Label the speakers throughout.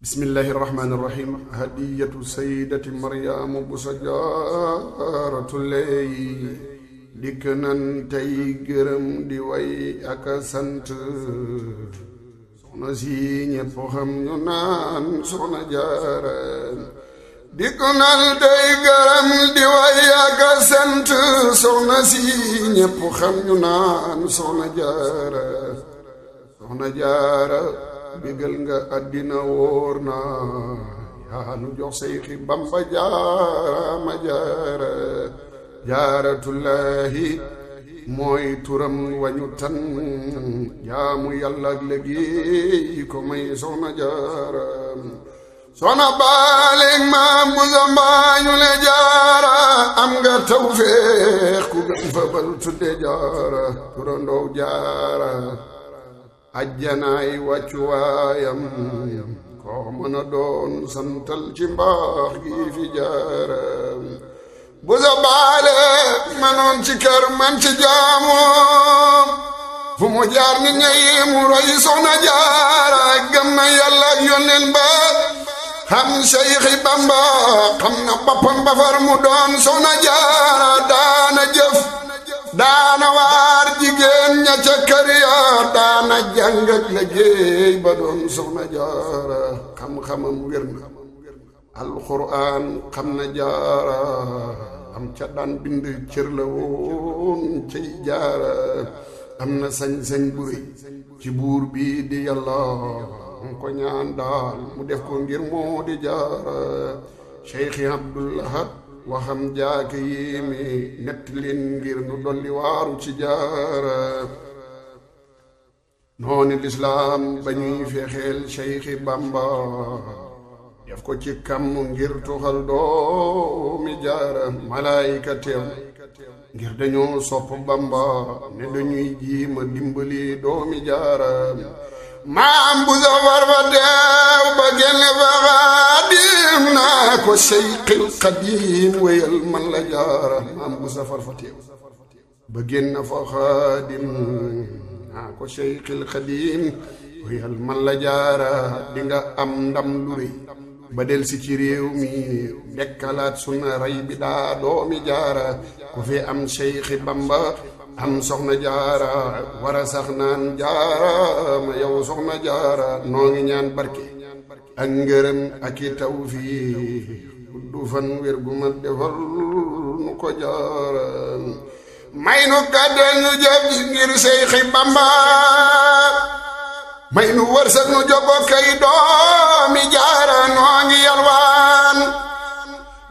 Speaker 1: bismillahi irrahmani irrahim hadiyatu saydati maryamu bu sa jaaratulley dikk nan tey gërëm di way ak sant soxna si ñépp xam ñu naan soxna jaara dikk nan tey gërëm di way ak sant soxna si ñépp xam ñu naan soxna jaara soxna jaara bégal nga àddina wóor na yaa nu jox Seyxi Bamba jaara ma jaara jaaratullahi mooy turam wañu tan jaamu yàlla ak léegi ko may soxna jaara soxna baaleeg maam bu zambaañu le jaara am nga tawfeex ku gën fa bal tudde jaara turandoo jaara ajjanaay wàccuwaayam koo mën a doon santal ci mbaax gi fi jaaram bu sa baale manoon ci kër man ci jaamoom fu mu jaar ni ñayi mu roy soxna jaara gëm na yàlla ak yónneen ba xam Seyxi Bamba xam na boppam ba far mu doon soxna jaara daana jëf daana waar jigéen ña ca kër ya daana jàng ak liggéey ba doon soxna jaara xam-xamam wér na alxuraan xam na jaara am ca daan bind cër la woon cay jaara am na sañ-sañ bu rëy ci buur bi di yàlla mu ko ñaan daal mu def ko ngir moo di jaara Cheikhi Abdul Ahad waxam jaake yéeme nett leen ngir nu dolli waaru ci jaara noonu lislaam ba ñuy fexeel Seyxi Bamba def ko ci kam ngir tuxal doomi jaara malaayika teew ngir dañoo sopp Bamba ne dañuy jiima dimbali doomi jaara maam bu safar fa teew ba génne fa xaadim naa ko Seyxil Xadim wéyal man la jaara maam bu safar fa teew ba génne fa xaadim naa ko Seyxil Xadim wéyal man la jaara di nga am ndam lu rëy ba del si ci réew mi dekkalaat suna rey bi daa doomi jaara ku fi am Seyxi Bamba am soxna jaara wara sax naan jaara ma yow soxna jaara noo ngi ñaan barke ak ngërëm ak i tawfiix du fan wér gu ma defal nu ko jaara may nu kàddan nu jëf ngir Seyxi Bamba may nu wërsëg nu jogo kay doomi jaara noo ngi yalwaan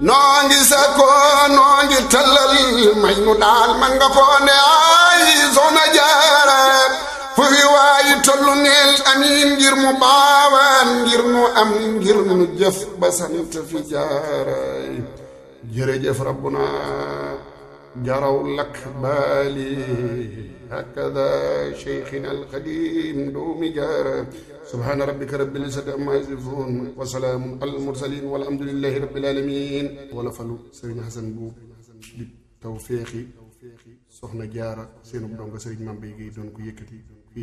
Speaker 1: noo ngi sakoo noo ngi tallal may nu daal man nga ko ne ay soxna jaara fu fi waayi tollu neel amiin ngir mu baawaan ngir nu am ngir nu jëf ba sant fi jaara jërëjëf rabbuna jaraw lak baali hakada Seyxina al-Xadim doomi jaara subhaana rabbika rabbil izzati ammaa yasifuun wa salaamun alal mursaliin walhamdulillaahi rabbil aalamiin wala falu sëriñ Hasan Buub di tawfeexi soxna jaara seenu donga sëriñ Mame Mbaye Guèye doon ko yëkkati